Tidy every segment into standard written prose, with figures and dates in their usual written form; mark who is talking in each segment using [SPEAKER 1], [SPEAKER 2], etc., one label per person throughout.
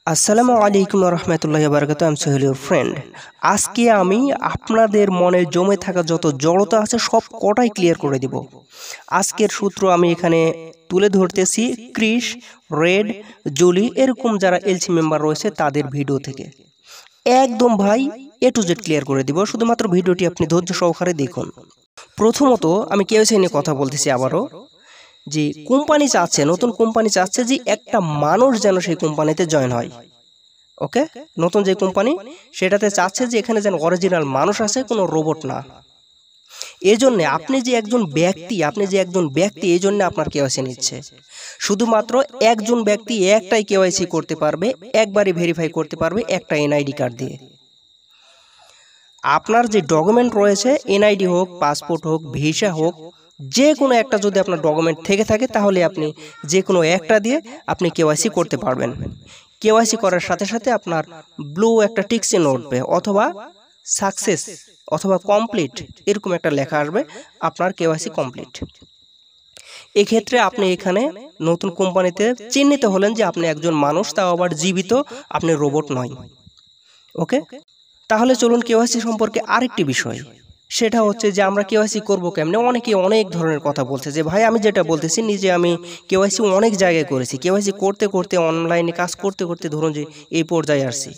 [SPEAKER 1] আসসালামু আলাইকুম রহমতুল্লাহি বারাকাতুহু। আমি সোহেল ইউর ফ্রেন্ড। আজকে আমি আপনাদের মনে জমে থাকা যত জড়তা আছে সব কটাই ক্লিয়ার করে দিব। আজকের সূত্র আমি এখানে তুলে ধরতেছি ক্রিস, রেড, জুলি এরকম যারা এলসি মেম্বার রয়েছে তাদের ভিডিও থেকে একদম ভাই এ টু জেড ক্লিয়ার করে দিব। শুধুমাত্র ভিডিওটি আপনি ধৈর্য সহকারে দেখুন। প্রথমত আমি কেওয়াইসি নিয়ে কথা বলতেছি আবারও, যে কোম্পানি চাচ্ছে, নতুন কোম্পানি চাচ্ছে যে একটা মানুষ যেন সেই কোম্পানিতে জয়েন হয়। ওকে, নতুন যে কোম্পানি সেটাতে চাচ্ছে যে এখানে যেন অরিজিনাল মানুষ আছে, কোনো রোবট না। এই জন্য আপনি যে একজন ব্যক্তি এই জন্য আপনার কেওয়াইসি নিচ্ছে। শুধুমাত্র একজন ব্যক্তি একটাই কেওয়াইসি করতে পারবে, একবারই ভেরিফাই করতে পারবে একটা এনআইডি কার্ড দিয়ে। আপনার যে ডকুমেন্ট রয়েছে, এনআইডি হোক, পাসপোর্ট হোক, ভিসা হোক, যে কোনো একটা যদি আপনার ডকুমেন্ট থেকে থাকে তাহলে আপনি যে কোনো একটা দিয়ে আপনি কেওয়াইসি করতে পারবেন। কেওয়াইসি করার সাথে সাথে আপনার ব্লু একটা টিক চিহ্ন উঠবে, অথবা সাকসেস অথবা কমপ্লিট এরকম একটা লেখা আসবে, আপনার কেওয়াইসি কমপ্লিট। এক্ষেত্রে আপনি এখানে নতুন কোম্পানিতে চিহ্নিত হলেন যে আপনি একজন মানুষ, তাও আবার জীবিত, আপনি রোবট নয়। ওকে, তাহলে চলুন কেওয়াইসি সম্পর্কে আরেকটি বিষয়, সেটা হচ্ছে যে আমরা কেওয়াইসি করবো কেমনে। অনেকে অনেক ধরনের কথা বলছে যে ভাই আমি যেটা বলতেছি নিজে আমি কেওয়াইসি অনেক জায়গায় করেছি, কেওয়াইসি করতে করতে অনলাইনে কাজ করতে করতে ধরুন যে এই পর্যায়ে আসছি।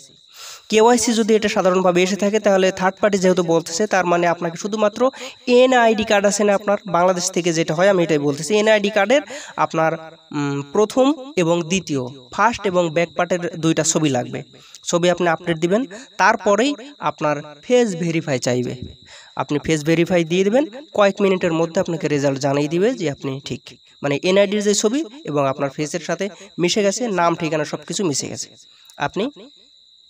[SPEAKER 1] কেওয়াইসি যদি এটা সাধারণভাবে এসে থাকে তাহলে থার্ড পার্টি যেহেতু বলতেছে, তার মানে আপনাকে শুধুমাত্র এনআইডি কার্ড আছে না আপনার বাংলাদেশ থেকে, যেটা হয় আমি এটাই বলতেছি, এনআইডি কার্ডের আপনার প্রথম এবং দ্বিতীয়, ফার্স্ট এবং ব্যাক পার্টের দুইটা ছবি লাগবে। ছবি আপনি আপডেট দিবেন, তারপরেই আপনার ফেস ভেরিফাই চাইবে। আপনি ফেস ভেরিফাই দিয়ে দেবেন, কয়েক মিনিটের মধ্যে আপনাকে রেজাল্ট জানিয়ে দিবে যে আপনি ঠিক, মানে এনআইডির যে ছবি এবং আপনার ফেসের সাথে মিশে গেছে, নাম ঠিকানা সব কিছু মিশে গেছে, আপনি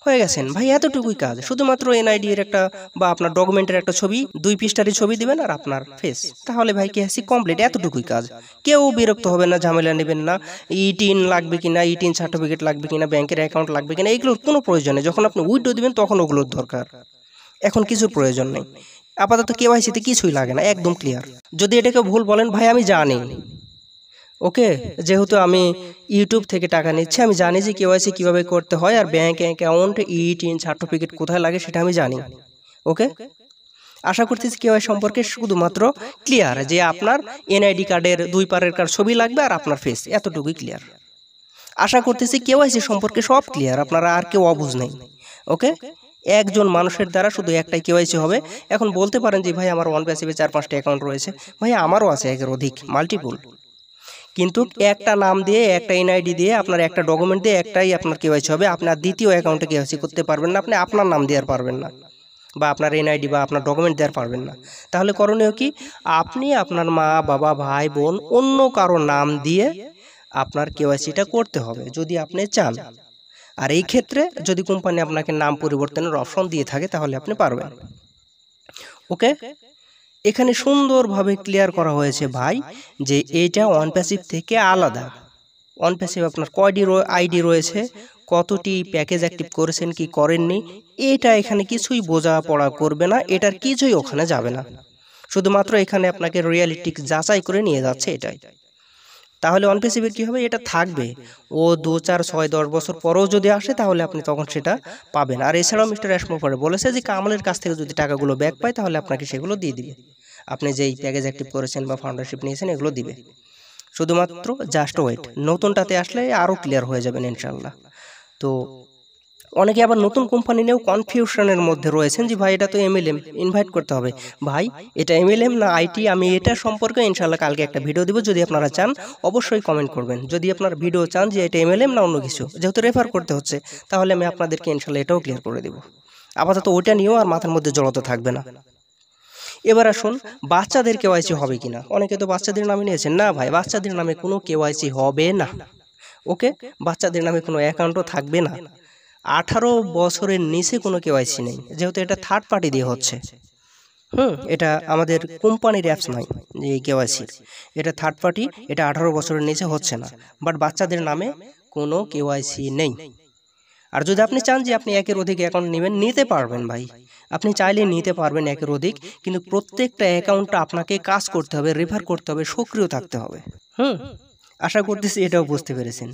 [SPEAKER 1] হয়ে গেছেন ভাই। এতটুকুই কাজ, শুধুমাত্র এনআইডি এর একটা বা আপনার ডকুমেন্টের একটা ছবি, 2 পৃষ্ঠারই ছবি দিবেন আর আপনার ফেস, তাহলে ভাই কেওয়াইসি কমপ্লিট। এতটুকুই কাজ। কেউ বিরক্ত হবে না, ঝামেলা নেবেন না, ইটিন লাগবে কিনা, ইটিন সার্টিফিকেট লাগবে কিনা, ব্যাংকের অ্যাকাউন্ট লাগবে কিনা, এগুলোর কোনো প্রয়োজন নেই। যখন আপনি উইথড্র দিবেন তখন ওগুলোর দরকার, এখন কিছুর প্রয়োজন নেই। আপাতত কেওয়াইসিতে কিছুই লাগে না, একদম ক্লিয়ার। যদি এটাকে ভুল বলেন ভাই আমি জানি, ওকে, যেহেতু আমি ইউটিউব থেকে টাকা নিচ্ছি, আমি জানি যে কেওয়াইসি কিভাবে করতে হয়, আর ব্যাংক অ্যাকাউন্ট, ইটিন সার্টিফিকেট কোথায় লাগে সেটা আমি জানি। ওকে, আশা করতেছি কেওয়াইসি সম্পর্কে শুধুমাত্র ক্লিয়ার, যে আপনার এনআইডি কার্ডের 2 পারের কার ছবি লাগবে আর আপনার ফেস, এতটুকুই ক্লিয়ার। আশা করতেছি কেওয়াইসি সম্পর্কে সব ক্লিয়ার, আপনারা আর কেউ অবুঝ নেই। ওকে, একজন মানুষের দ্বারা শুধু একটাই কেওয়াইসি হবে। এখন বলতে পারেন যে ভাই আমার ওয়ান প্যাসিভে 4-5টা অ্যাকাউন্ট রয়েছে, ভাই আমারও আছে একের অধিক, মাল্টিপল, কিন্তু একটা নাম দিয়ে, একটা এনআইডি দিয়ে, আপনার একটা ডকুমেন্ট দিয়ে একটাই আপনার কেওয়াইসি হবে। আপনার দ্বিতীয় অ্যাকাউন্টে কেওয়াইসি করতে পারবেন না, আপনি আপনার নাম দিয়ে আর পারবেন না, বা আপনার এনআইডি বা আপনার ডকুমেন্ট দেওয়ার পারবেন না। তাহলে করণীয় কি, আপনি আপনার মা বাবা ভাই বোন অন্য কারো নাম দিয়ে আপনার কেওয়াইসিটা করতে হবে যদি আপনি চান। আর এই ক্ষেত্রে যদি কোম্পানি আপনাকে নাম পরিবর্তনের অপশন দিয়ে থাকে তাহলে আপনি পারবেন। ওকে, এখানে সুন্দরভাবে ক্লিয়ার করা হয়েছে ভাই যে এইটা ওয়ান প্যাসিভ থেকে আলাদা। ওয়ান প্যাসিভ আপনার কয়টি আইডি রয়েছে, কতটি প্যাকেজ অ্যাক্টিভ করেছেন কি করেননি, এটা এখানে কিছুই বোঝাপড়া করবে না, এটার কিছুই ওখানে যাবে না। শুধুমাত্র এখানে আপনাকে রিয়ালিটি যাচাই করে নিয়ে যাচ্ছে, এটাই। তাহলে ওয়ান প্যাসিভের কী হবে, এটা থাকবে। ও 2, 4, 6, 10 বছর পরেও যদি আসে তাহলে আপনি তখন সেটা পাবেন। আর এছাড়াও মিস্টার অ্যাশমোফারে বলেছে যে কামালের কাছ থেকে যদি টাকাগুলো ব্যাক পায় তাহলে আপনাকে সেগুলো দিয়ে দিবে, আপনি যেই প্যাকেজ অ্যাক্টিভ করেছেন বা ফাউন্ডারশিপ নিয়েছেন এগুলো দিবে। শুধুমাত্র জাস্ট ওয়েট, নতুনটাতে আসলে আরও ক্লিয়ার হয়ে যাবেন ইনশাল্লাহ। তো অনেকে আবার নতুন কোম্পানি নিয়েও কনফিউশনের মধ্যে রয়েছেন যে ভাই এটা তো এমএলএম, ইনভাইট করতে হবে। ভাই এটা এমএলএম না আইটি, আমি এটা সম্পর্কে ইনশাল্লাহ কালকে একটা ভিডিও দিব। যদি আপনারা চান অবশ্যই কমেন্ট করবেন, যদি আপনার ভিডিও চান যে এটা এমএলএম না অন্য কিছু, যেহেতু রেফার করতে হচ্ছে তাহলে আমি আপনাদেরকে ইনশাল্লাহ এটাও ক্লিয়ার করে দেব। আপাতত ওইটা নিয়েও আর মাথার মধ্যে জড়তা থাকবে না। এবার আসুন বাচ্চাদের কেওয়াইসি হবে কিনা। অনেকে তো বাচ্চাদের নামে নিয়েছেন, না ভাই বাচ্চাদের নামে কোনো কেওয়াইসি হবে না। ওকে, বাচ্চাদের নামে কোনো অ্যাকাউন্টও থাকবে না। 18 বছরের নিচে কোনো কেওয়াইসি নেই, যেহেতু এটা থার্ড পার্টি দিয়ে হচ্ছে। এটা আমাদের কোম্পানির অ্যাপস নয় যে কেওয়াইসির, এটা থার্ড পার্টি, এটা 18 বছরের নিচে হচ্ছে না। বাট বাচ্চাদের নামে কোনো কেওয়াইসি নেই। আর যদি আপনি চান যে আপনি একের অধিক অ্যাকাউন্ট নেবেন, নিতে পারবেন ভাই, আপনি চাইলে নিতে পারবেন একের অধিক, কিন্তু প্রত্যেকটা অ্যাকাউন্টটা আপনাকে কাজ করতে হবে, রেফার করতে হবে, সক্রিয় থাকতে হবে। আশা করতেছি এটাও বুঝতে পেরেছেন।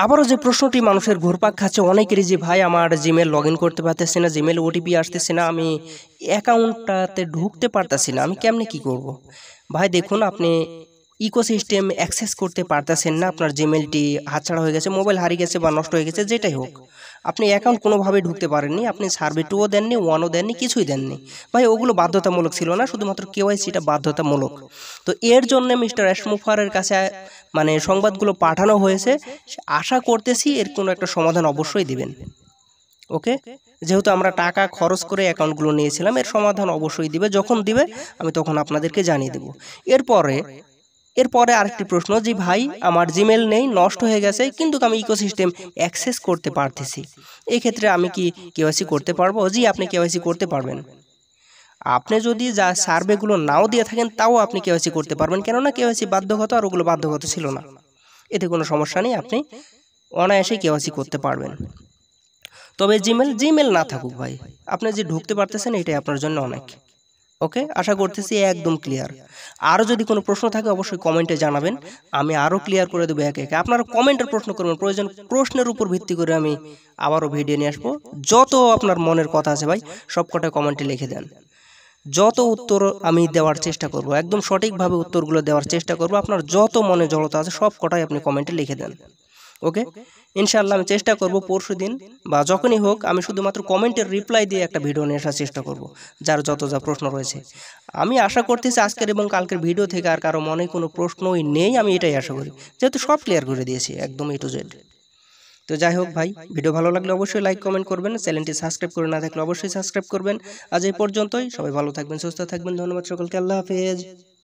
[SPEAKER 1] আবারও যে প্রশ্নটি মানুষের ঘুরপাক খাচ্ছে অনেকেরই, যে ভাই আমার জিমেল লগ ইন করতে পারতেছি না, জিমেল ওটিপি আসতেছে না, আমি অ্যাকাউন্টটাতে ঢুকতে পারতেছি না, আমি কেমনে কি করব। ভাই দেখুন, আপনি ইকোসিস্টেম অ্যাক্সেস করতে পারতেছেন না, আপনার জিমেলটি হাতছাড়া হয়ে গেছে, মোবাইল হারিয়ে গেছে বা নষ্ট হয়ে গেছে, যেটাই হোক, আপনি অ্যাকাউন্ট কোনোভাবে ঢুকতে পারেননি, আপনি সার্ভে 2ও দেননি, 1ও দেননি, কিছুই দেননি। ভাই ওগুলো বাধ্যতামূলক ছিল না, শুধুমাত্র কেওয়াইসিটা বাধ্যতামূলক। তো এর জন্য মিস্টার অ্যাশমুফারের কাছে মানে সংবাদগুলো পাঠানো হয়েছে, আশা করতেছি এর কোনো একটা সমাধান অবশ্যই দিবেন। ওকে, যেহেতু আমরা টাকা খরচ করে অ্যাকাউন্টগুলো নিয়েছিলাম, এর সমাধান অবশ্যই দিবে, যখন দিবে আমি তখন আপনাদেরকে জানিয়ে দেব। এরপরে আরেকটি প্রশ্ন, যে ভাই আমার জিমেল নেই, নষ্ট হয়ে গেছে, কিন্তু আমি ইকোসিস্টেম অ্যাক্সেস করতে পারতেছি, এই ক্ষেত্রে আমি কি কেওয়াইসি করতে পারবো? জি, আপনি কেওয়াইসি করতে পারবেন। আপনি যদি যা সার্ভেগুলো নাও দিয়ে থাকেন তাও আপনি কেওয়াইসি করতে পারবেন, কেননা কেওয়াইসি বাধ্যগত, আর ওগুলো বাধ্যগত ছিল না, এতে কোনো সমস্যা নেই, আপনি অনায়াসে কেওয়াইসি করতে পারবেন। তবে জিমেল না থাকুক ভাই, আপনি যে ঢুকতে পারতেছেন এটাই আপনার জন্য অনেক। ওকে, আশা করতেছি একদম ক্লিয়ার। আরও যদি কোনো প্রশ্ন থাকে অবশ্যই কমেন্টে জানাবেন, আমি আরও ক্লিয়ার করে দেবো একে একে। আপনারা কমেন্টের প্রশ্ন করবেন, প্রয়োজন প্রশ্নের উপর ভিত্তি করে আমি আবারও ভিডিও নিয়ে আসবো। যত আপনার মনের কথা আছে ভাই সব কটা কমেন্টে লিখে দেন, যত উত্তর আমি দেওয়ার চেষ্টা করব, একদম সঠিকভাবে উত্তরগুলো দেওয়ার চেষ্টা করব। আপনার যত মনে জড়তা আছে সব কটাই আপনি কমেন্টে লিখে দেন। ওকে, ইনশাআল্লাহ আমি চেষ্টা করব পরশু দিন বা যখনই হোক, আমি শুধুমাত্র কমেন্টের রিপ্লাই দিয়ে একটা ভিডিও নিয়ে আসার চেষ্টা করব, যার যত যা প্রশ্ন রয়েছে। আমি আশা করতেছি আজকের এবং কালকের ভিডিও থেকে আর কারো মনে কোনো প্রশ্নই নেই, আমি এটাই আশা করি, যেহেতু সব ক্লিয়ার করে দিয়েছি একদম A to Z। তো যাই হোক ভাই, ভিডিও ভালো লাগলে অবশ্যই লাইক কমেন্ট করবেন, চ্যানেলটি সাবস্ক্রাইব করে না থাকলে অবশ্যই সাবস্ক্রাইব করবেন। আজ এই পর্যন্তই, সবাই ভালো থাকবেন, সুস্থ থাকবেন, ধন্যবাদ সকলকে, আল্লাহ হাফেজ।